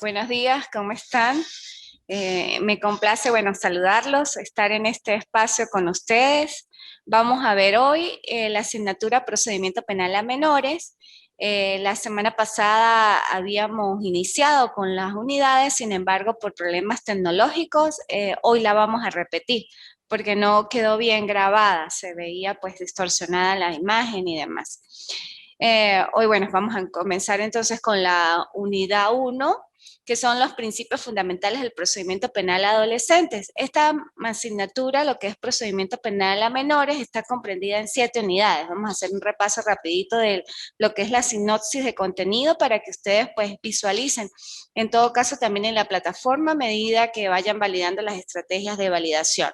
Buenos días, ¿cómo están? Me complace, saludarlos, estar en este espacio con ustedes. Vamos a ver hoy la asignatura Procedimiento Penal a Menores. La semana pasada habíamos iniciado con las unidades, sin embargo, por problemas tecnológicos, hoy la vamos a repetir, porque no quedó bien grabada, se veía pues distorsionada la imagen y demás. Hoy, vamos a comenzar entonces con la unidad 1, que son los principios fundamentales del procedimiento penal a adolescentes. Esta asignatura, lo que es procedimiento penal a menores, está comprendida en 7 unidades. Vamos a hacer un repaso rapidito de lo que es la sinopsis de contenido para que ustedes pues visualicen. En todo caso, también en la plataforma a medida que vayan validando las estrategias de validación.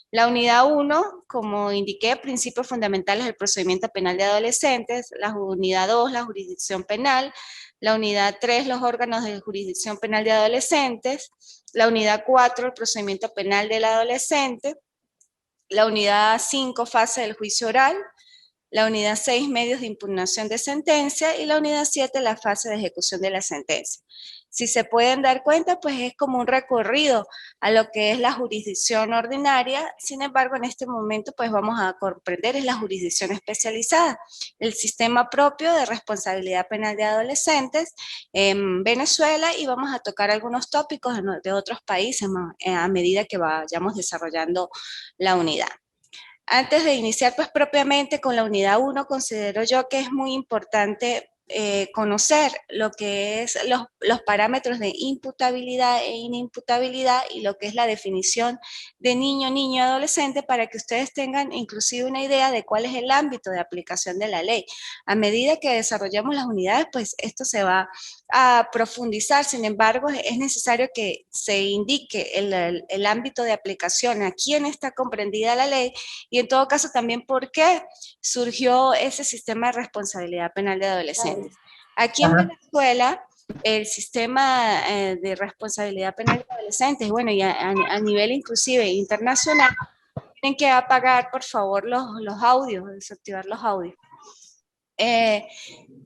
La unidad 1, como indiqué, principios fundamentales del procedimiento penal de adolescentes. La unidad 2, la jurisdicción penal. La unidad 3, los órganos de jurisdicción penal de adolescentes. La unidad 4, el procedimiento penal del adolescente. La unidad 5, fase del juicio oral. La unidad 6, medios de impugnación de sentencia. Y la unidad 7, la fase de ejecución de la sentencia. Si se pueden dar cuenta, pues es como un recorrido a lo que es la jurisdicción ordinaria. Sin embargo, en este momento, pues vamos a comprender es la jurisdicción especializada, el sistema propio de responsabilidad penal de adolescentes en Venezuela, y vamos a tocar algunos tópicos de otros países a medida que vayamos desarrollando la unidad. Antes de iniciar pues propiamente con la unidad 1, considero yo que es muy importante conocer lo que es los parámetros de imputabilidad e inimputabilidad y lo que es la definición de niño, niño, adolescente, para que ustedes tengan inclusive una idea de cuál es el ámbito de aplicación de la ley. A medida que desarrollamos las unidades, pues esto se va a profundizar. Sin embargo, es necesario que se indique el ámbito de aplicación, a quién está comprendida la ley y en todo caso también por qué surgió ese sistema de responsabilidad penal de adolescentes. Aquí en Venezuela, el sistema de responsabilidad penal de adolescentes, y a nivel inclusive internacional, tienen que apagar por favor los audios, desactivar los audios.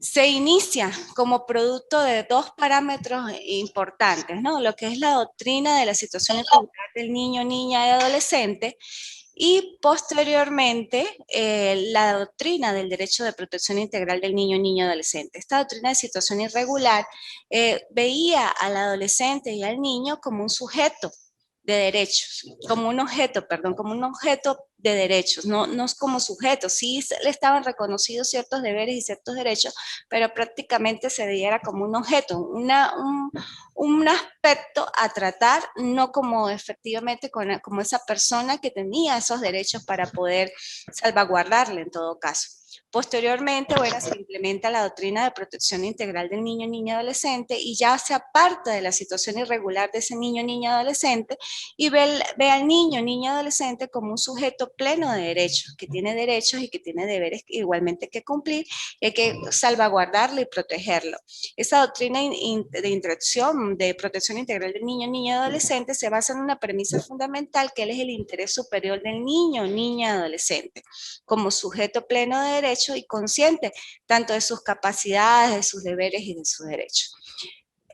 Se inicia como producto de 2 parámetros importantes, ¿no? Lo que es la doctrina de la situación irregular del niño, niña y adolescente, y posteriormente la doctrina del derecho de protección integral del niño, niña y adolescente. Esta doctrina de situación irregular veía al adolescente y al niño como un sujeto de derechos, como un objeto, como un objeto de derechos, no como sujeto. Sí le estaban reconocidos ciertos deberes y ciertos derechos, pero prácticamente se veía como un objeto, un aspecto a tratar, no como efectivamente como esa persona que tenía esos derechos para poder salvaguardarle en todo caso. Posteriormente, se implementa la doctrina de protección integral del niño, niña, adolescente, y ya se aparta de la situación irregular de ese niño, niña, adolescente, y ve al niño, niña, adolescente como un sujeto pleno de derechos, que tiene derechos y que tiene deberes igualmente que cumplir, y hay que salvaguardarlo y protegerlo. Esa doctrina de protección integral del niño, niña, adolescente se basa en una premisa fundamental, que él es el interés superior del niño, niña, adolescente, como sujeto pleno de derechos y consciente tanto de sus capacidades, de sus deberes y de sus derechos.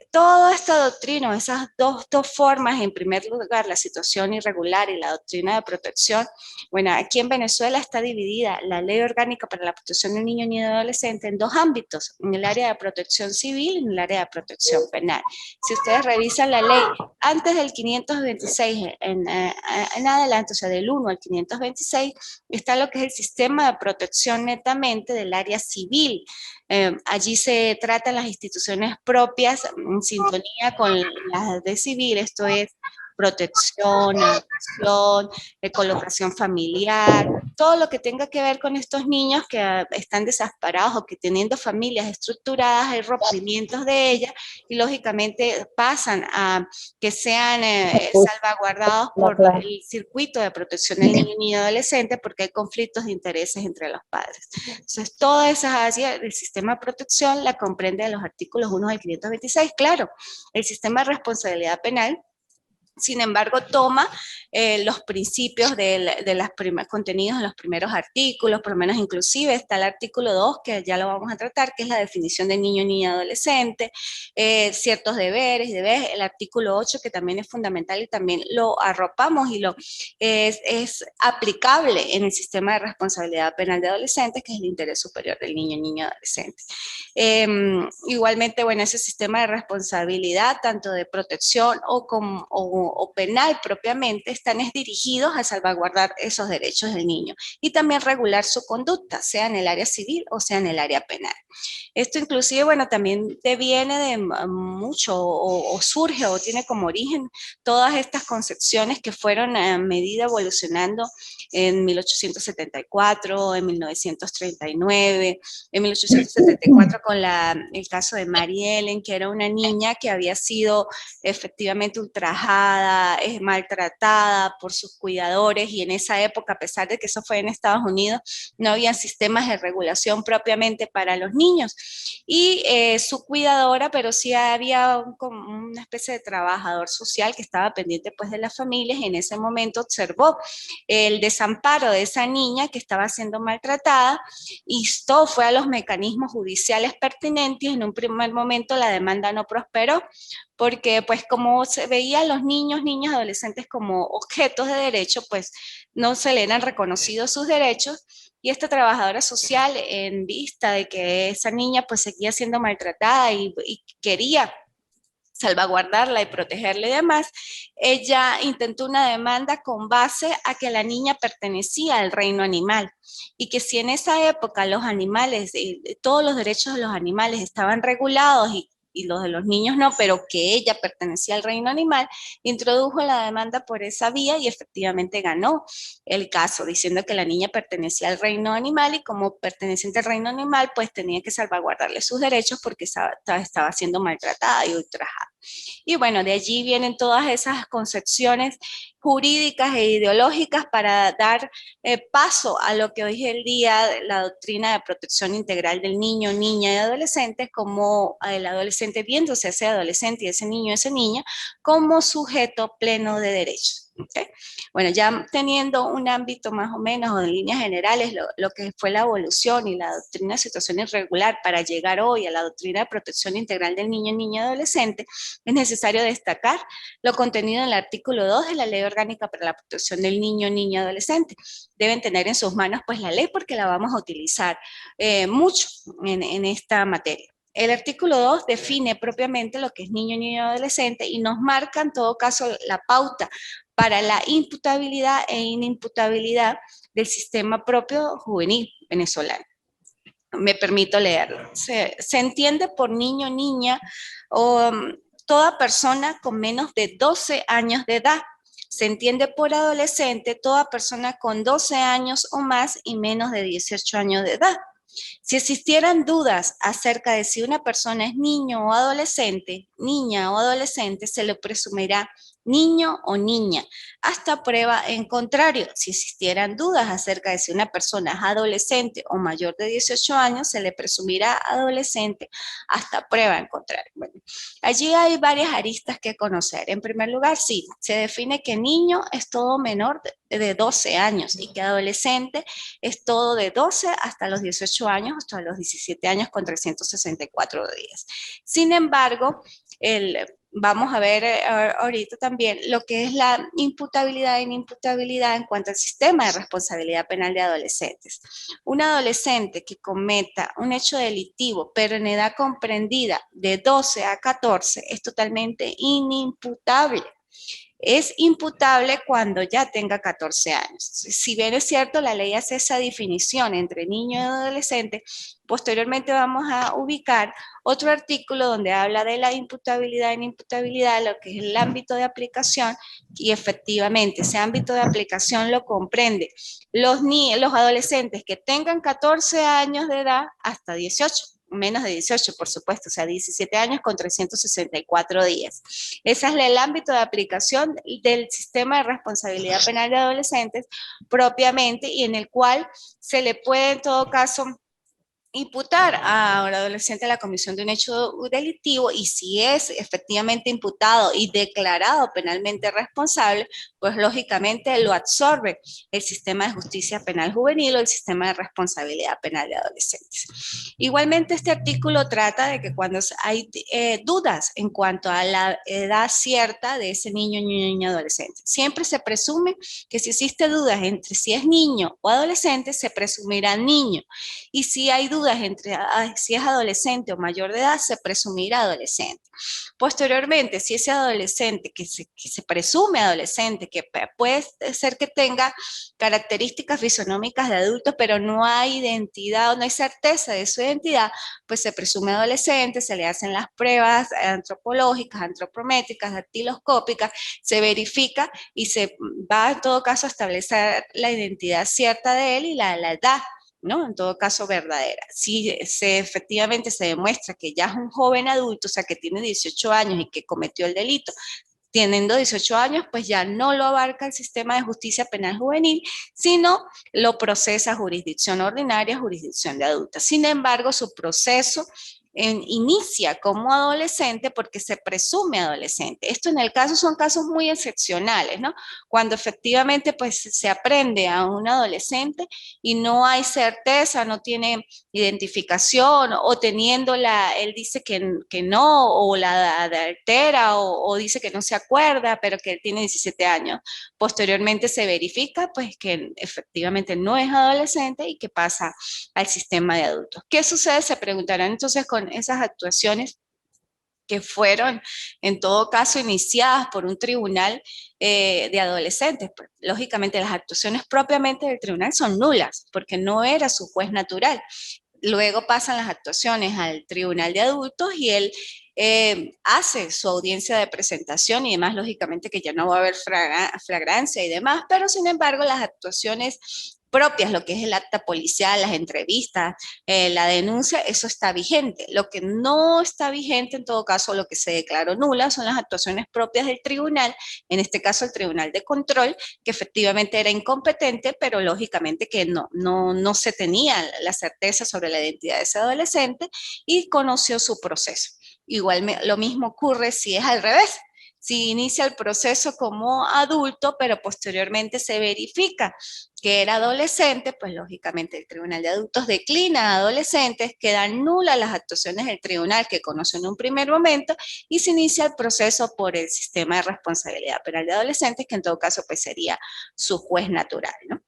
Toda esta doctrina, esas dos formas, en primer lugar, la situación irregular y la doctrina de protección, aquí en Venezuela está dividida la Ley Orgánica para la Protección del Niño y Adolescente en 2 ámbitos, en el área de protección civil y en el área de protección penal. Si ustedes revisan la ley, antes del 526 en adelante, o sea, del 1 al 526, está lo que es el sistema de protección netamente del área civil. Allí se tratan las instituciones propias en sintonía con las de civil, esto es protección, educación, colocación familiar, todo lo que tenga que ver con estos niños que están desamparados o que teniendo familias estructuradas, hay rompimientos de ellas y lógicamente pasan a que sean salvaguardados por el circuito de protección del niño y adolescente porque hay conflictos de intereses entre los padres. Entonces, toda esa área del sistema de protección la comprende de los artículos 1 al 526. Claro, el sistema de responsabilidad penal Sin embargo, toma los principios de los contenidos de los primeros artículos, por lo menos inclusive está el artículo 2, que ya lo vamos a tratar, que es la definición de niño, niña, adolescente, ciertos deberes, el artículo 8, que también es fundamental y también lo arropamos y es aplicable en el sistema de responsabilidad penal de adolescentes, que es el interés superior del niño, niña, adolescente. Igualmente, bueno, ese sistema de responsabilidad, tanto de protección o penal propiamente, están dirigidos a salvaguardar esos derechos del niño y también regular su conducta, sea en el área civil o sea en el área penal. Esto inclusive, bueno, también deviene de mucho o surge o tiene como origen todas estas concepciones que fueron a medida evolucionando en 1874, en 1939, en 1874 con el caso de Mary Ellen, que era una niña que había sido efectivamente ultrajada, maltratada por sus cuidadores, y en esa época, a pesar de que eso fue en Estados Unidos, no había sistemas de regulación propiamente para los niños. Y su cuidadora, pero sí había como una especie de trabajador social que estaba pendiente pues de las familias, y en ese momento observó el desamparo de esa niña que estaba siendo maltratada, instó, fue a los mecanismos judiciales pertinentes, y en un primer momento la demanda no prosperó, porque pues como se veía a los niños, niñas, adolescentes como objetos de derecho, pues no se le eran reconocidos sus derechos, y esta trabajadora social, en vista de que esa niña pues seguía siendo maltratada y quería salvaguardarla y protegerla y demás, ella intentó una demanda con base a que la niña pertenecía al reino animal, y que si en esa época los animales, todos los derechos de los animales estaban regulados y los de los niños no, pero que ella pertenecía al reino animal, introdujo la demanda por esa vía y efectivamente ganó el caso, diciendo que la niña pertenecía al reino animal y como perteneciente al reino animal, pues tenía que salvaguardarle sus derechos porque estaba siendo maltratada y ultrajada. Y bueno, de allí vienen todas esas concepciones jurídicas e ideológicas para dar paso a lo que hoy es el día la doctrina de protección integral del niño, niña y adolescente, como el adolescente viéndose a ese adolescente y ese niño, esa niña, como sujeto pleno de derechos. ¿Okay? Bueno, ya teniendo un ámbito más o menos o en líneas generales lo que fue la evolución y la doctrina de situación irregular para llegar hoy a la doctrina de protección integral del niño, niña y adolescente, es necesario destacar lo contenido en el artículo 2 de la Ley Orgánica para la Protección del Niño, Niña y Adolescente. Deben tener en sus manos pues la ley porque la vamos a utilizar mucho en esta materia. El artículo 2 define propiamente lo que es niño, niña y adolescente y nos marca en todo caso la pauta para la imputabilidad e inimputabilidad del sistema propio juvenil venezolano. Me permito leerlo. Se entiende por niño, niña o toda persona con menos de 12 años de edad. Se entiende por adolescente toda persona con 12 años o más y menos de 18 años de edad. Si existieran dudas acerca de si una persona es niño o adolescente, niña o adolescente, se le presumirá niño o niña, hasta prueba en contrario. Si existieran dudas acerca de si una persona es adolescente o mayor de 18 años, se le presumirá adolescente hasta prueba en contrario. Bueno, allí hay varias aristas que conocer. En primer lugar, sí, se define que niño es todo menor de 12 años y que adolescente es todo de 12 hasta los 18 años, hasta los 17 años con 364 días. Sin embargo, vamos a ver ahorita también lo que es la imputabilidad e inimputabilidad en cuanto al sistema de responsabilidad penal de adolescentes. Un adolescente que cometa un hecho delictivo, pero en edad comprendida de 12 a 14, es totalmente inimputable. Es imputable cuando ya tenga 14 años. Si bien es cierto, la ley hace esa definición entre niño y adolescente, posteriormente vamos a ubicar otro artículo donde habla de la imputabilidad e inimputabilidad, lo que es el ámbito de aplicación, y efectivamente ese ámbito de aplicación lo comprende los adolescentes que tengan 14 años de edad hasta 18. Menos de 18, por supuesto, o sea, 17 años con 364 días. Ese es el ámbito de aplicación del sistema de responsabilidad penal de adolescentes propiamente, y en el cual se le puede en todo caso imputar a un adolescente la comisión de un hecho delictivo y si es efectivamente imputado y declarado penalmente responsable, pues lógicamente lo absorbe el sistema de justicia penal juvenil o el sistema de responsabilidad penal de adolescentes. Igualmente este artículo trata de que cuando hay dudas en cuanto a la edad cierta de ese niño, niña, adolescente, siempre se presume que si existe dudas entre si es niño o adolescente, se presumirá niño. Y si hay dudas entre si es adolescente o mayor de edad, se presumirá adolescente. Posteriormente, si ese adolescente que se presume adolescente, que puede ser que tenga características fisonómicas de adulto, pero no hay identidad o no hay certeza de su identidad, pues se presume adolescente, se le hacen las pruebas antropológicas, antropométricas, dactiloscópicas, se verifica y se va en todo caso a establecer la identidad cierta de él y la edad, ¿no? En todo caso, verdadera. Si efectivamente se demuestra que ya es un joven adulto, o sea, que tiene 18 años y que cometió el delito, teniendo 18 años, pues ya no lo abarca el sistema de justicia penal juvenil, sino lo procesa jurisdicción ordinaria, jurisdicción de adultos. Sin embargo, su proceso inicia como adolescente porque se presume adolescente. Esto en el caso son casos muy excepcionales, ¿no? Cuando efectivamente pues se aprende a un adolescente y no hay certeza, no tiene identificación o teniéndola, él dice que no o la altera o dice que no se acuerda, pero que él tiene 17 años. Posteriormente se verifica pues que efectivamente no es adolescente y que pasa al sistema de adultos. ¿Qué sucede? Se preguntarán entonces con esas actuaciones que fueron en todo caso iniciadas por un tribunal de adolescentes. Pues, lógicamente las actuaciones propiamente del tribunal son nulas porque no era su juez natural. Luego pasan las actuaciones al tribunal de adultos y él hace su audiencia de presentación y demás, lógicamente que ya no va a haber flagrancia y demás, pero sin embargo las actuaciones propias, lo que es el acta policial, las entrevistas, la denuncia, eso está vigente. Lo que no está vigente, en todo caso, lo que se declaró nula, son las actuaciones propias del tribunal, en este caso el tribunal de control, que efectivamente era incompetente, pero lógicamente que no se tenía la certeza sobre la identidad de ese adolescente y conoció su proceso. Igual lo mismo ocurre si es al revés. Si inicia el proceso como adulto, pero posteriormente se verifica que era adolescente, pues lógicamente el Tribunal de Adultos declina a adolescentes, quedan nulas las actuaciones del tribunal que conoce en un primer momento y se inicia el proceso por el sistema de responsabilidad penal de adolescentes, que en todo caso pues sería su juez natural, ¿no?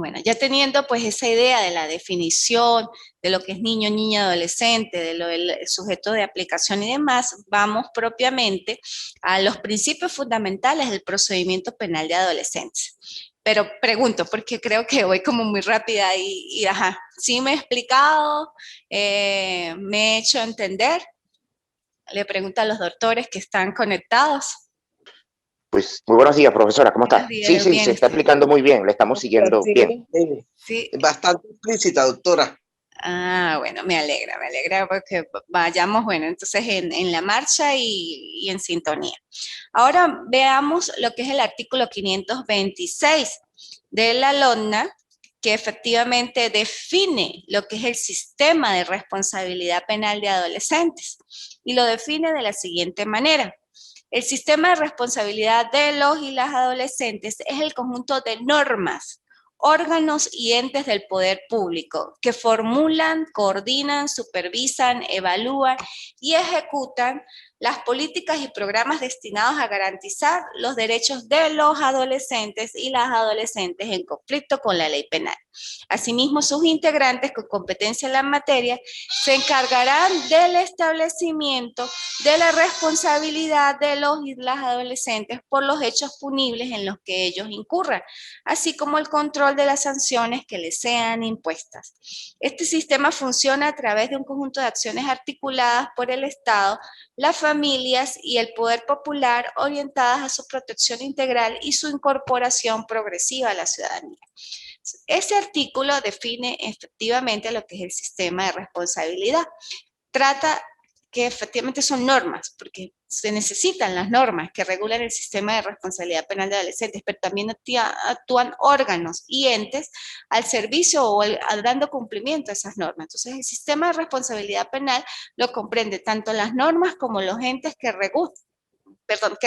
Bueno, ya teniendo pues esa idea de la definición de lo que es niño, niña, adolescente, de lo del sujeto de aplicación y demás, vamos propiamente a los principios fundamentales del procedimiento penal de adolescentes. Pero pregunto, porque creo que voy como muy rápida y ajá, sí me he explicado, me he hecho entender. Le pregunto a los doctores que están conectados. Pues muy buenos días, profesora, ¿cómo Buenos está? Sí, días, sí, se bien. está explicando muy bien, le estamos siguiendo bien. Sí, Sí. bastante explícita, doctora. Ah, bueno, me alegra porque vayamos, bueno, entonces en la marcha y en sintonía. Ahora veamos lo que es el artículo 526 de la LONNA, que efectivamente define lo que es el sistema de responsabilidad penal de adolescentes y lo define de la siguiente manera. El sistema de responsabilidad de los y las adolescentes es el conjunto de normas, órganos y entes del poder público que formulan, coordinan, supervisan, evalúan y ejecutan las políticas y programas destinados a garantizar los derechos de los adolescentes y las adolescentes en conflicto con la ley penal. Asimismo, sus integrantes con competencia en la materia se encargarán del establecimiento de la responsabilidad de los y las adolescentes por los hechos punibles en los que ellos incurran, así como el control de las sanciones que les sean impuestas. Este sistema funciona a través de un conjunto de acciones articuladas por el Estado, las familias y el poder popular orientadas a su protección integral y su incorporación progresiva a la ciudadanía. Ese artículo define efectivamente lo que es el sistema de responsabilidad. Trata que efectivamente son normas, porque se necesitan las normas que regulan el sistema de responsabilidad penal de adolescentes, pero también actúan órganos y entes al servicio o dando cumplimiento a esas normas. Entonces, el sistema de responsabilidad penal lo comprende tanto las normas como los entes que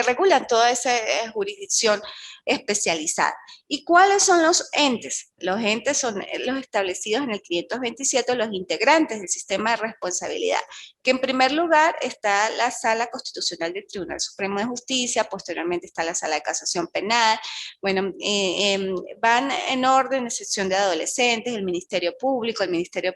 regulan toda esa jurisdicción especializada. ¿Y cuáles son los entes? Los entes son los establecidos en el 527, los integrantes del sistema de responsabilidad, que en primer lugar está la Sala Constitucional del Tribunal Supremo de Justicia, posteriormente está la Sala de Casación Penal, bueno, van en orden de sección de adolescentes, el Ministerio Público, el Ministerio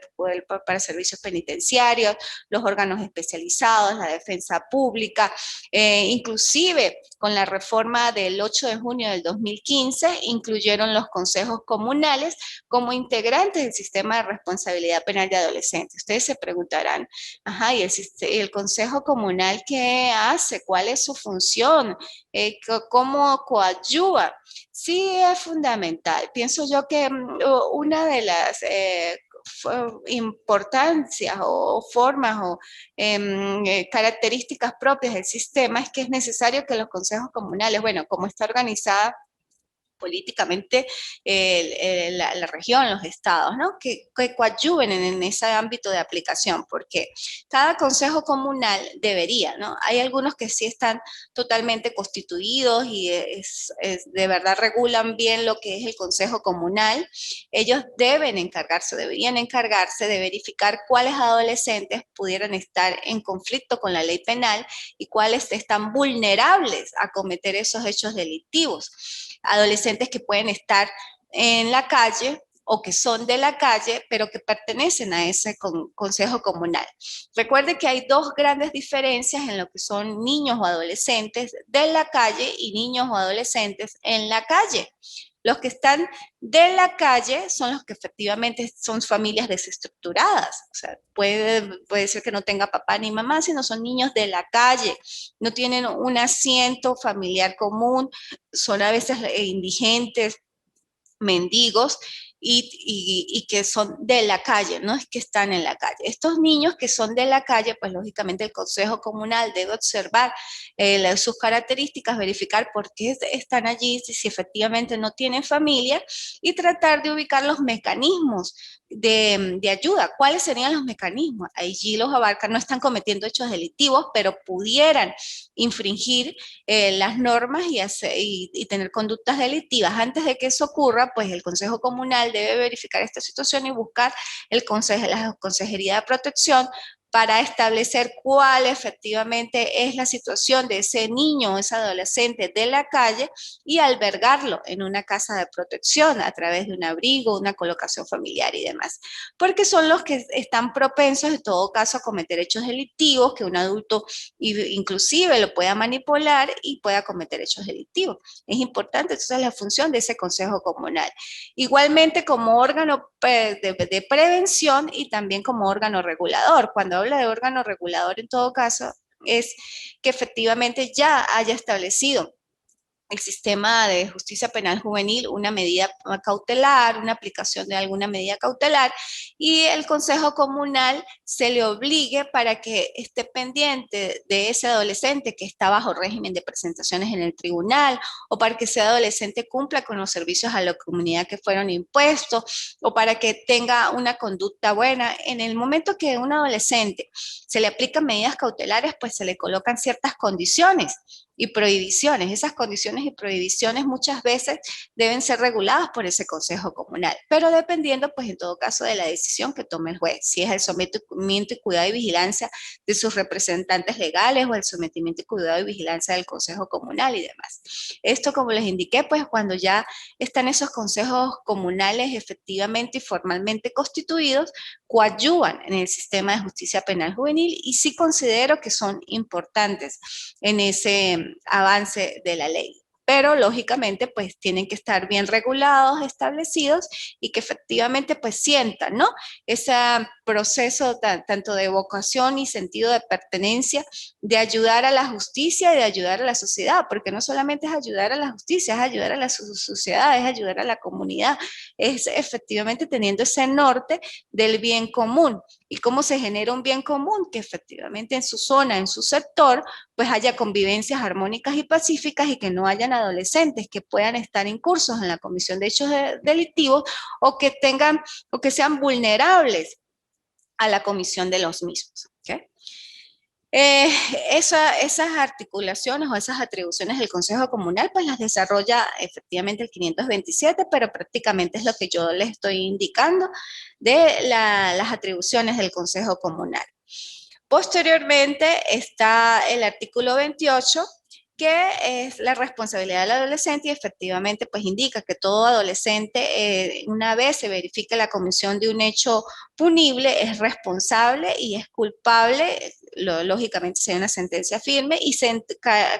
para Servicios Penitenciarios, los órganos especializados, la Defensa Pública, inclusive con la reforma del 8 de junio del 2015, incluyeron los consejos comunales como integrantes del sistema de responsabilidad penal de adolescentes. Ustedes se preguntarán, ajá, ¿y el consejo comunal qué hace? ¿Cuál es su función? ¿Cómo coadyuva? Sí, es fundamental. Pienso yo que una de las importancias o formas o características propias del sistema es que es necesario que los consejos comunales, bueno, como está organizada políticamente la región, los estados, ¿no? Que coadyuven en ese ámbito de aplicación, porque cada consejo comunal debería, ¿no? Hay algunos que sí están totalmente constituidos y de verdad regulan bien lo que es el consejo comunal. Ellos deberían encargarse de verificar cuáles adolescentes pudieran estar en conflicto con la ley penal y cuáles están vulnerables a cometer esos hechos delictivos. Adolescentes que pueden estar en la calle o que son de la calle, pero que pertenecen a ese consejo comunal. Recuerde que hay dos grandes diferencias en lo que son niños o adolescentes de la calle y niños o adolescentes en la calle. Los que están de la calle son los que efectivamente son familias desestructuradas. O sea, puede ser que no tenga papá ni mamá, sino son niños de la calle. No tienen un asiento familiar común, son a veces indigentes, mendigos y que son de la calle, no es que están en la calle. Estos niños que son de la calle, pues lógicamente el Consejo Comunal debe observar sus características, verificar por qué están allí, si efectivamente no tienen familia y tratar de ubicar los mecanismos de ayuda. ¿Cuáles serían los mecanismos? Allí los abarca, no están cometiendo hechos delictivos, pero pudieran infringir las normas y tener conductas delictivas. Antes de que eso ocurra, pues el Consejo Comunal debe verificar esta situación y buscar la Consejería de Protección para establecer cuál efectivamente es la situación de ese niño o ese adolescente de la calle y albergarlo en una casa de protección a través de un abrigo, una colocación familiar y demás. Porque son los que están propensos en todo caso a cometer hechos delictivos que un adulto inclusive lo pueda manipular y pueda cometer hechos delictivos. Es importante entonces la función de ese consejo comunal. Igualmente como órgano de prevención y también como órgano regulador. Cuando habla de órgano regulador, en todo caso, es que efectivamente ya haya establecido el sistema de justicia penal juvenil una medida cautelar, una aplicación de alguna medida cautelar, y el Consejo Comunal se le obligue para que esté pendiente de ese adolescente que está bajo régimen de presentaciones en el tribunal, o para que ese adolescente cumpla con los servicios a la comunidad que fueron impuestos, o para que tenga una conducta buena. En el momento que a un adolescente se le aplican medidas cautelares, pues se le colocan ciertas condiciones y prohibiciones. Esas condiciones y prohibiciones muchas veces deben ser reguladas por ese Consejo Comunal, pero dependiendo, pues en todo caso, de la decisión que tome el juez, si es el sometimiento y cuidado y vigilancia de sus representantes legales o el sometimiento y cuidado y vigilancia del Consejo Comunal y demás. Esto, como les indiqué, pues cuando ya están esos consejos comunales efectivamente y formalmente constituidos, coadyuvan en el sistema de justicia penal juvenil y sí considero que son importantes en ese avance de la ley. Pero lógicamente pues tienen que estar bien regulados, establecidos y que efectivamente pues sientan, ¿no? Ese proceso tanto de vocación y sentido de pertenencia, de ayudar a la justicia y de ayudar a la sociedad, porque no solamente es ayudar a la justicia, es ayudar a la sociedad, es ayudar a la comunidad, es efectivamente teniendo ese norte del bien común. y cómo se genera un bien común que efectivamente en su zona, en su sector, pues haya convivencias armónicas y pacíficas y que no hayan adolescentes que puedan estar incursos en la comisión de hechos delictivos o que tengan o que sean vulnerables a la comisión de los mismos. ¿Okay? Esas articulaciones o esas atribuciones del Consejo Comunal, pues las desarrolla efectivamente el 527, pero prácticamente es lo que yo les estoy indicando de las atribuciones del Consejo Comunal. Posteriormente está el artículo 28, que es la responsabilidad del adolescente y efectivamente pues indica que todo adolescente, una vez se verifique la comisión de un hecho punible, es responsable y es culpable, lógicamente si hay una sentencia firme y se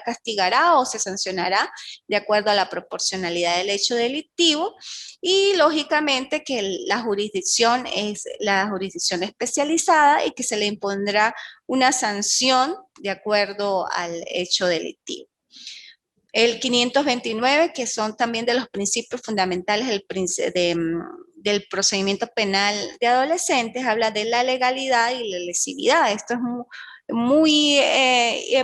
castigará o se sancionará de acuerdo a la proporcionalidad del hecho delictivo y lógicamente que la jurisdicción es la jurisdicción especializada y que se le impondrá una sanción de acuerdo al hecho delictivo. El 529, que son también de los principios fundamentales del procedimiento penal de adolescentes, habla de la legalidad y la lesividad. Esto es muy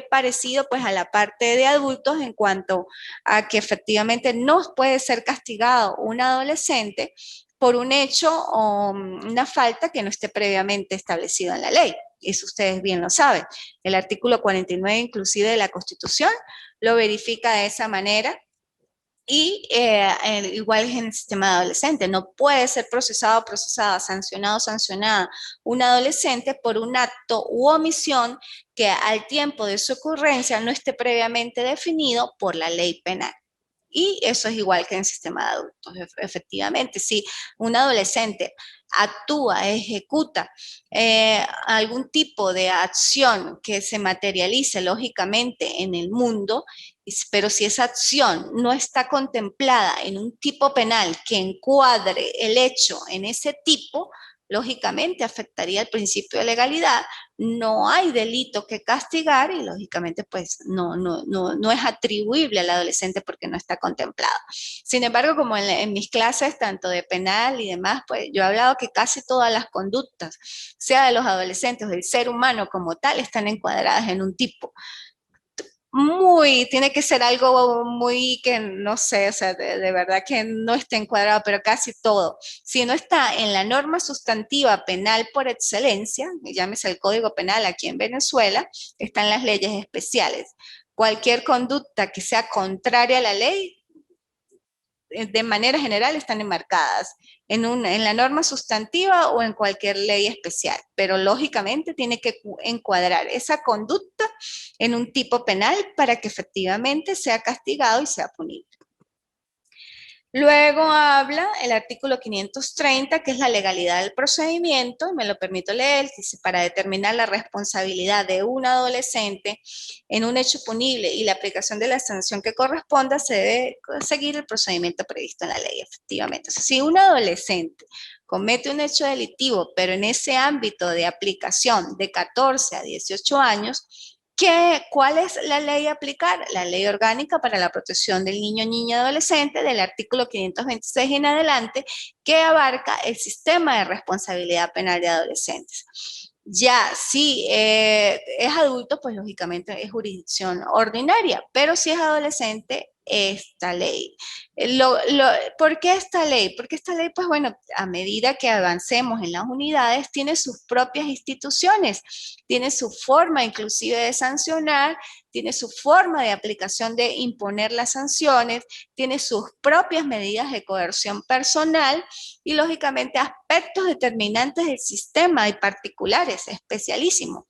parecido pues a la parte de adultos en cuanto a que efectivamente no puede ser castigado un adolescente por un hecho o una falta que no esté previamente establecido en la ley. Eso ustedes bien lo saben. El artículo 49 inclusive de la Constitución lo verifica de esa manera y igual es en el sistema de adolescente. No puede ser procesado, procesada, sancionado, sancionada un adolescente por un acto u omisión que al tiempo de su ocurrencia no esté previamente definido por la ley penal. Y eso es igual que en el sistema de adultos, efectivamente. Si un adolescente actúa, ejecuta algún tipo de acción que se materialice lógicamente en el mundo, pero si esa acción no está contemplada en un tipo penal que encuadre el hecho en ese tipo, lógicamente afectaría el principio de legalidad, no hay delito que castigar y lógicamente pues no es atribuible al adolescente porque no está contemplado. Sin embargo, como en mis clases, tanto de penal y demás, pues yo he hablado que casi todas las conductas, sea de los adolescentes o del ser humano como tal, están encuadradas en un tipo. Tiene que ser algo muy que no sé, o sea, de verdad que no esté encuadrado, pero casi todo. Si no está en la norma sustantiva penal por excelencia, llámese el Código Penal aquí en Venezuela, están las leyes especiales. Cualquier conducta que sea contraria a la ley, de manera general están enmarcadas en la norma sustantiva o en cualquier ley especial, pero lógicamente tiene que encuadrar esa conducta en un tipo penal para que efectivamente sea castigado y sea punible. Luego habla el artículo 530, que es la legalidad del procedimiento, me lo permito leer, dice, para determinar la responsabilidad de un adolescente en un hecho punible y la aplicación de la sanción que corresponda, se debe seguir el procedimiento previsto en la ley, efectivamente. O sea, si un adolescente comete un hecho delictivo, pero en ese ámbito de aplicación de 14 a 18 años, ¿cuál es la ley a aplicar? La ley orgánica para la protección del niño, niña y adolescente del artículo 526 en adelante, que abarca el sistema de responsabilidad penal de adolescentes. Ya, si es adulto, pues lógicamente es jurisdicción ordinaria, pero si es adolescente, esta ley. ¿Por qué esta ley? Porque esta ley, pues bueno, a medida que avancemos en las unidades, tiene sus propias instituciones, tiene su forma inclusive de sancionar, tiene su forma de aplicación de imponer las sanciones, tiene sus propias medidas de coerción personal y lógicamente aspectos determinantes del sistema y particulares, especialísimos.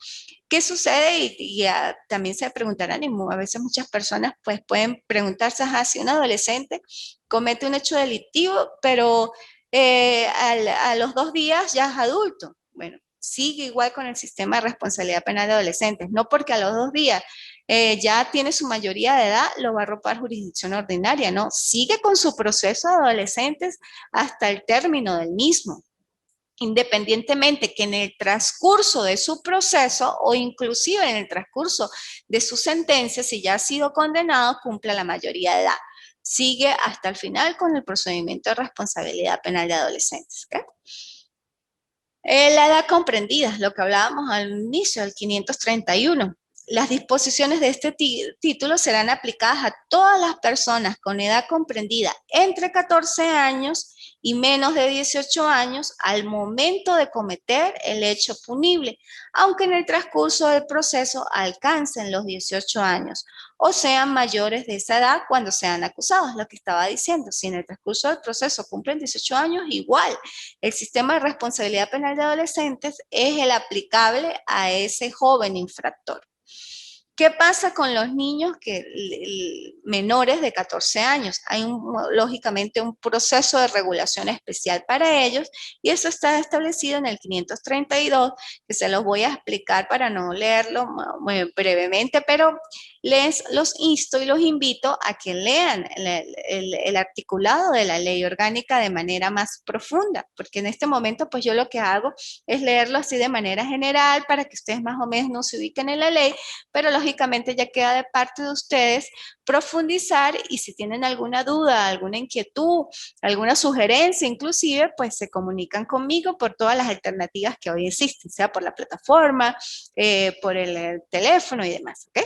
¿Qué sucede? Y también se preguntarán, y a veces muchas personas pues pueden preguntarse, si un adolescente comete un hecho delictivo, pero a los 2 días ya es adulto. Bueno, sigue igual con el sistema de responsabilidad penal de adolescentes, no porque a los 2 días ya tiene su mayoría de edad, lo va a arropar jurisdicción ordinaria, no, sigue con su proceso de adolescentes hasta el término del mismo, independientemente que en el transcurso de su proceso o inclusive en el transcurso de su sentencia, si ya ha sido condenado, cumpla la mayoría de edad. Sigue hasta el final con el procedimiento de responsabilidad penal de adolescentes. ¿Okay? La edad comprendida, lo que hablábamos al inicio, el 531. Las disposiciones de este título serán aplicadas a todas las personas con edad comprendida entre 14 años y menos de 18 años al momento de cometer el hecho punible, aunque en el transcurso del proceso alcancen los 18 años o sean mayores de esa edad cuando sean acusados, lo que estaba diciendo. Si en el transcurso del proceso cumplen 18 años, igual el sistema de responsabilidad penal de adolescentes es el aplicable a ese joven infractor. ¿Qué pasa con los niños menores de 14 años? Hay lógicamente un proceso de regulación especial para ellos y eso está establecido en el 532, que se los voy a explicar para no leerlo brevemente, pero les los insto y los invito a que lean el articulado de la ley orgánica de manera más profunda, porque en este momento pues yo lo que hago es leerlo así de manera general para que ustedes más o menos no se ubiquen en la ley, pero lógicamente ya queda de parte de ustedes profundizar y si tienen alguna duda, alguna inquietud, alguna sugerencia inclusive, pues se comunican conmigo por todas las alternativas que hoy existen, sea por la plataforma, por el teléfono y demás, ¿ok?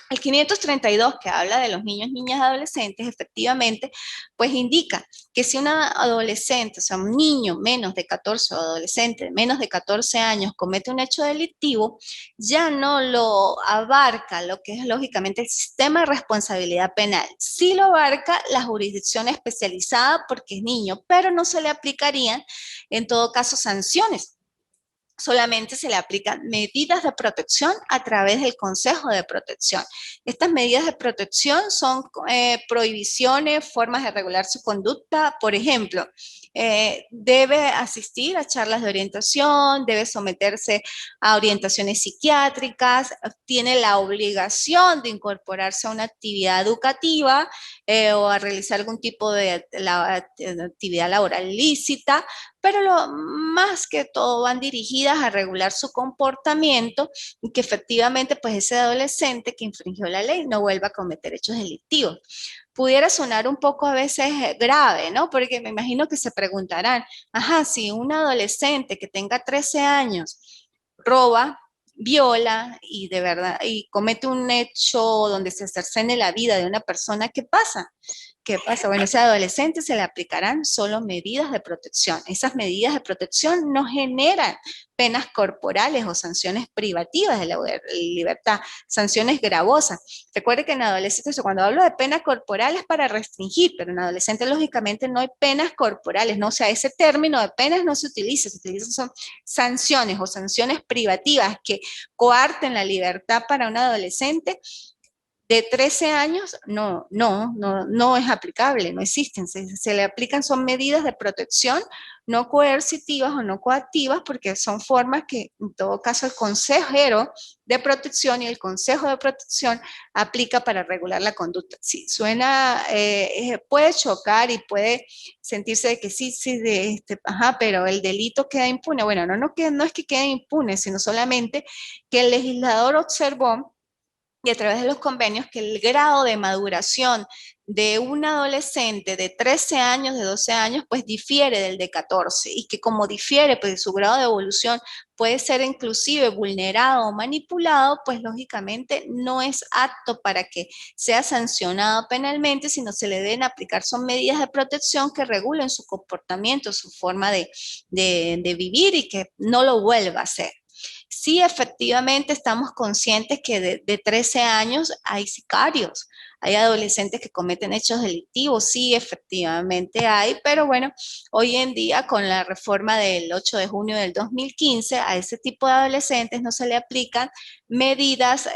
El 532, que habla de los niños, niñas, adolescentes, efectivamente, pues indica que si una adolescente, o sea, un niño menos de 14 o adolescente menos de 14 años comete un hecho delictivo, ya no lo abarca lo que es lógicamente el sistema de responsabilidad penal. Sí lo abarca la jurisdicción especializada porque es niño, pero no se le aplicarían, en todo caso, sanciones. Solamente se le aplican medidas de protección a través del Consejo de Protección. Estas medidas de protección son prohibiciones, formas de regular su conducta. Por ejemplo, debe asistir a charlas de orientación, debe someterse a orientaciones psiquiátricas, tiene la obligación de incorporarse a una actividad educativa o a realizar algún tipo de actividad laboral lícita, pero lo más que todo van dirigidas a regular su comportamiento y que efectivamente pues ese adolescente que infringió la ley no vuelva a cometer hechos delictivos. Pudiera sonar un poco a veces grave, ¿no? Porque me imagino que se preguntarán, ajá, si un adolescente que tenga 13 años roba, viola y de verdad y comete un hecho donde se cercene la vida de una persona, ¿qué pasa? ¿Qué pasa? Bueno, a ese adolescente se le aplicarán solo medidas de protección. Esas medidas de protección no generan penas corporales o sanciones privativas de la libertad, sanciones gravosas. Recuerde que en adolescentes, cuando hablo de penas corporales para restringir, pero en adolescentes lógicamente no hay penas corporales, ¿no? O sea, ese término de penas no se utiliza son sanciones o sanciones privativas que coarten la libertad para un adolescente de 13 años no es aplicable, no existen. Se le aplican, son medidas de protección no coercitivas o no coactivas, porque son formas que en todo caso el consejero de protección y el consejo de protección aplica para regular la conducta. Sí, suena, puede chocar y puede sentirse de que sí, ajá, pero el delito queda impune. Bueno, no es que quede impune, sino solamente que el legislador observó y a través de los convenios que el grado de maduración de un adolescente de 13 años, de 12 años, pues difiere del de 14 y que como difiere, pues su grado de evolución puede ser inclusive vulnerado o manipulado, pues lógicamente no es apto para que sea sancionado penalmente, sino se le deben aplicar son medidas de protección que regulen su comportamiento, su forma de vivir y que no lo vuelva a hacer. Sí, efectivamente estamos conscientes que de 13 años hay sicarios, hay adolescentes que cometen hechos delictivos, sí, efectivamente hay, pero bueno, hoy en día con la reforma del 8 de junio del 2015, a ese tipo de adolescentes no se le aplican medidas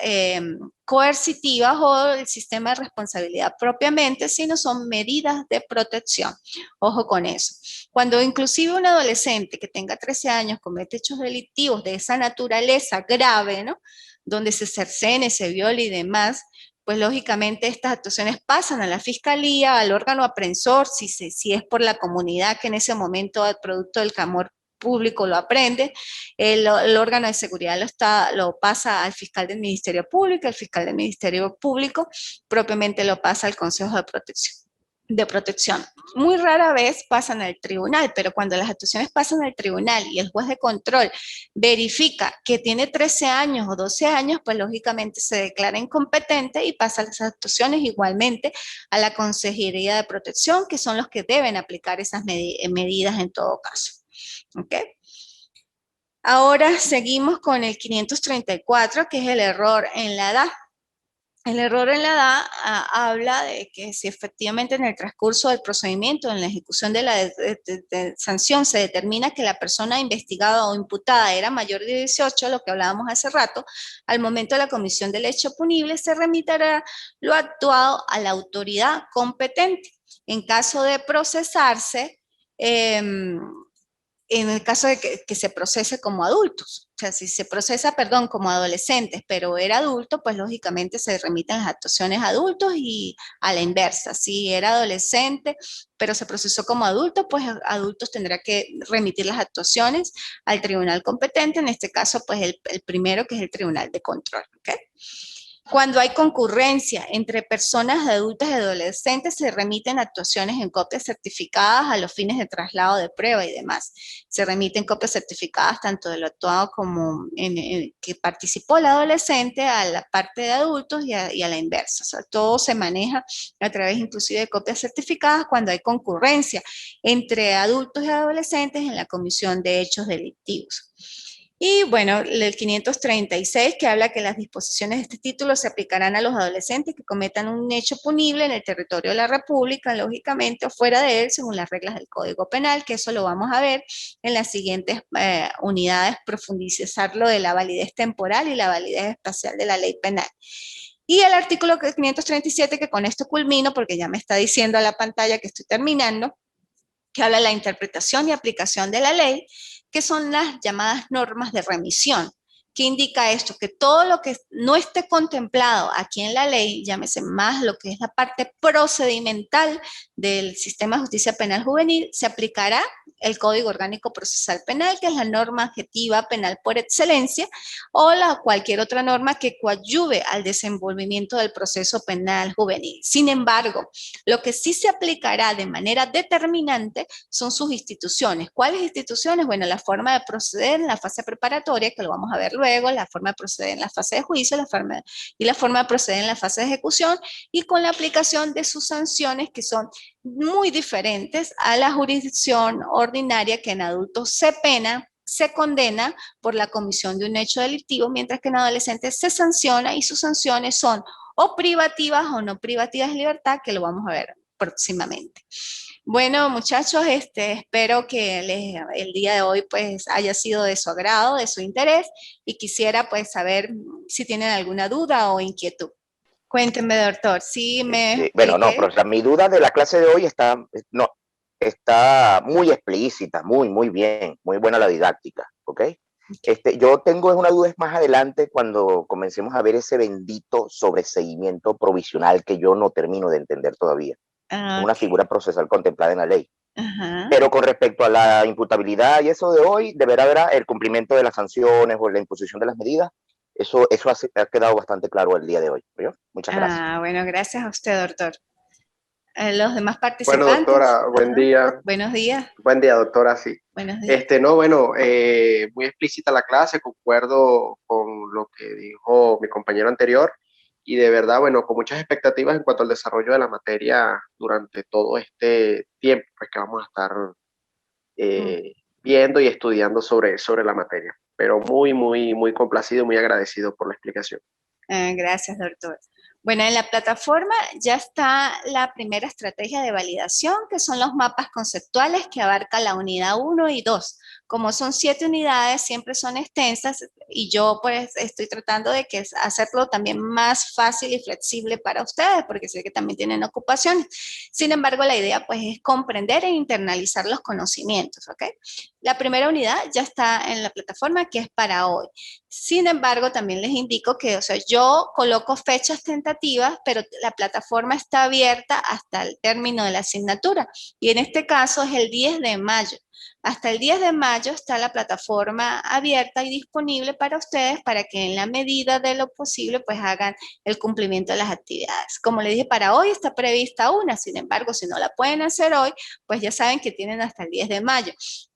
coercitivas o el sistema de responsabilidad propiamente, sino son medidas de protección. Ojo con eso. Cuando inclusive un adolescente que tenga 13 años comete hechos delictivos de esa naturaleza grave, ¿no? Donde se cercene, se viola y demás, pues lógicamente estas actuaciones pasan a la fiscalía, al órgano aprensor, si es por la comunidad que en ese momento, el producto del clamor público lo aprende, el órgano de seguridad lo pasa al fiscal del Ministerio Público, el fiscal del Ministerio Público propiamente lo pasa al Consejo de Protección. de protección. Muy rara vez pasan al tribunal, pero cuando las actuaciones pasan al tribunal y el juez de control verifica que tiene 13 años o 12 años, pues lógicamente se declara incompetente y pasa las actuaciones igualmente a la Consejería de Protección, que son los que deben aplicar esas medidas en todo caso. ¿Ok? Ahora seguimos con el 534, que es el error en la edad. El error en la edad habla de que si efectivamente en el transcurso del procedimiento, en la ejecución de la sanción, se determina que la persona investigada o imputada era mayor de 18, lo que hablábamos hace rato, al momento de la comisión del hecho punible se remitirá lo actuado a la autoridad competente. En caso de procesarse, en el caso de que se procese como adultos. O sea, si se procesa, perdón, como adolescentes, pero era adulto, pues lógicamente se remiten las actuaciones a adultos y a la inversa. Si era adolescente, pero se procesó como adulto, pues adultos tendrá que remitir las actuaciones al tribunal competente, en este caso, pues el primero, que es el tribunal de control. ¿Okay? Cuando hay concurrencia entre personas adultas y adolescentes, se remiten actuaciones en copias certificadas a los fines de traslado de prueba y demás. Se remiten copias certificadas tanto de lo actuado como en que participó el adolescente a la parte de adultos y a la inversa. O sea, todo se maneja a través inclusive de copias certificadas cuando hay concurrencia entre adultos y adolescentes en la comisión de hechos delictivos. Y bueno, el 536 que habla que las disposiciones de este título se aplicarán a los adolescentes que cometan un hecho punible en el territorio de la República, lógicamente, o fuera de él, según las reglas del Código Penal, que eso lo vamos a ver en las siguientes unidades, profundizar lo de la validez temporal y la validez espacial de la ley penal. Y el artículo 537, que con esto culmino, porque ya me está diciendo a la pantalla que estoy terminando, que habla de la interpretación y aplicación de la ley, que son las llamadas normas de remisión. ¿Qué indica esto? Que todo lo que no esté contemplado aquí en la ley, llámese más lo que es la parte procedimental del sistema de justicia penal juvenil, se aplicará el Código Orgánico Procesal Penal, que es la norma adjetiva penal por excelencia, o cualquier otra norma que coadyuve al desenvolvimiento del proceso penal juvenil. Sin embargo, lo que sí se aplicará de manera determinante son sus instituciones. ¿Cuáles instituciones? Bueno, la forma de proceder en la fase preparatoria, que lo vamos a ver luego, la forma de proceder en la fase de juicio, la forma de proceder en la fase de ejecución, y con la aplicación de sus sanciones, que son muy diferentes a la jurisdicción ordinaria, que en adultos se condena por la comisión de un hecho delictivo, mientras que en adolescentes se sanciona y sus sanciones son o privativas o no privativas de libertad, que lo vamos a ver próximamente. Bueno, muchachos, espero que el día de hoy pues haya sido de su agrado, de su interés, y quisiera pues saber si tienen alguna duda o inquietud. Cuéntenme, doctor, ¿sí me bueno, no, expliqué? pero mi duda de la clase de hoy está, no, está muy explícita, muy bien, muy buena la didáctica, ¿ok? Yo tengo una duda más adelante cuando comencemos a ver ese bendito sobreseimiento provisional que yo no termino de entender todavía. Es una figura procesal contemplada en la ley. Ajá. Pero con respecto a la imputabilidad y eso de hoy, deberá haber el cumplimiento de las sanciones o la imposición de las medidas. Eso ha quedado bastante claro el día de hoy. ¿Yo? Muchas gracias. Bueno, gracias a usted, doctor. Los demás Bueno, participantes. doctora, buen día. Buenos días. Buen día, doctora, sí. Buenos días. No, bueno, muy explícita la clase, concuerdo con lo que dijo mi compañero anterior y de verdad, bueno, con muchas expectativas en cuanto al desarrollo de la materia durante todo este tiempo pues, que vamos a estar viendo y estudiando sobre la materia. Pero muy complacido, muy agradecido por la explicación. Gracias, doctor. Bueno, en la plataforma ya está la primera estrategia de validación, que son los mapas conceptuales que abarca la unidad 1 y 2. Como son 7 unidades, siempre son extensas y yo pues estoy tratando de hacerlo también más fácil y flexible para ustedes, porque sé que también tienen ocupaciones. Sin embargo, la idea pues es comprender e internalizar los conocimientos, ¿ok? La primera unidad ya está en la plataforma, que es para hoy. Sin embargo, también les indico que, o sea, yo coloco fechas tentativas, pero la plataforma está abierta hasta el término de la asignatura. Y en este caso es el 10 de mayo. Hasta el 10 de mayo está la plataforma abierta y disponible para ustedes para que en la medida de lo posible pues hagan el cumplimiento de las actividades. Como les dije, para hoy está prevista una, sin embargo, si no la pueden hacer hoy, pues ya saben que tienen hasta el 10 de mayo.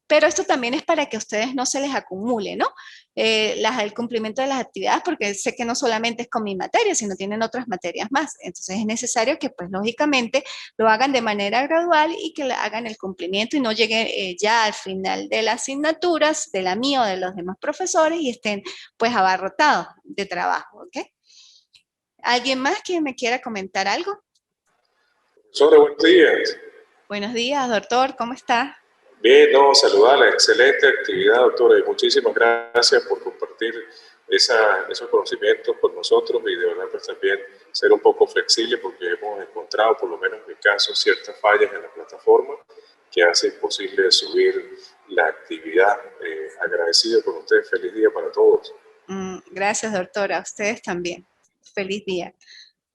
Pero esto también es para que a ustedes no se les acumule, ¿no? El cumplimiento de las actividades, porque sé que no solamente es con mi materia, sino tienen otras materias más. Entonces es necesario que, pues lógicamente, lo hagan de manera gradual y que hagan el cumplimiento y no lleguen ya al final de las asignaturas, de la mía o de los demás profesores, y estén, pues, abarrotados de trabajo, ¿ok? ¿Alguien más que me quiera comentar algo? Sobre buenos días. Buenos días, doctor, ¿cómo está? Bien, no, saludarla, excelente actividad, doctora, y muchísimas gracias por compartir esos conocimientos con nosotros y de verdad pues también ser un poco flexible porque hemos encontrado, por lo menos en mi caso, ciertas fallas en la plataforma que hacen imposible subir la actividad. Agradecido con ustedes, feliz día para todos. Gracias, doctora, a ustedes también. Feliz día.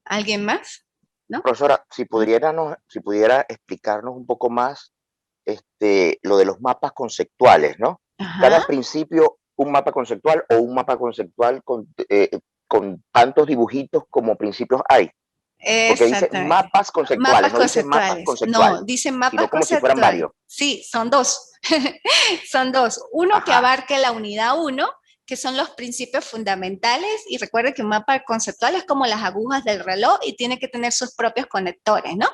¿Alguien más? ¿No? Profesora, si pudiera explicarnos un poco más lo de los mapas conceptuales, ¿no? Ajá. Cada principio un mapa conceptual o un mapa conceptual con tantos dibujitos como principios hay. Porque dice mapas conceptuales, no dice mapas conceptuales. No, dice mapas sino como conceptuales. Si fueran varios. Sí, son dos. Son dos. Uno Ajá. que abarque la unidad 1, que son los principios fundamentales, y recuerden que un mapa conceptual es como las agujas del reloj y tiene que tener sus propios conectores, ¿no?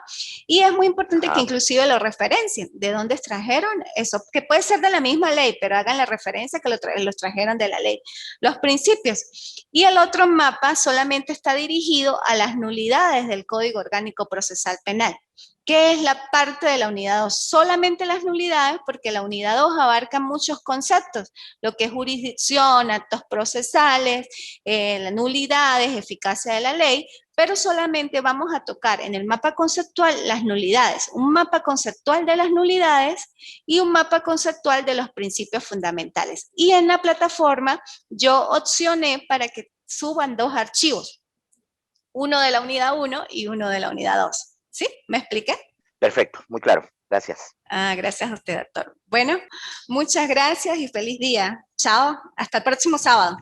Y es muy importante que inclusive lo referencien, de dónde extrajeron eso, que puede ser de la misma ley, pero hagan la referencia que los trajeron de la ley. Los principios. Y el otro mapa solamente está dirigido a las nulidades del Código Orgánico Procesal Penal. ¿Qué es la parte de la unidad 2? Solamente las nulidades, porque la unidad 2 abarca muchos conceptos, lo que es jurisdicción, actos procesales, nulidades, eficacia de la ley, pero solamente vamos a tocar en el mapa conceptual las nulidades, un mapa conceptual de las nulidades y un mapa conceptual de los principios fundamentales. Y en la plataforma yo opcioné para que suban dos archivos, uno de la unidad 1 y uno de la unidad 2. ¿Sí? ¿Me expliqué? Perfecto, muy claro. Gracias. Gracias a usted, doctor. Bueno, muchas gracias y feliz día. Chao, hasta el próximo sábado.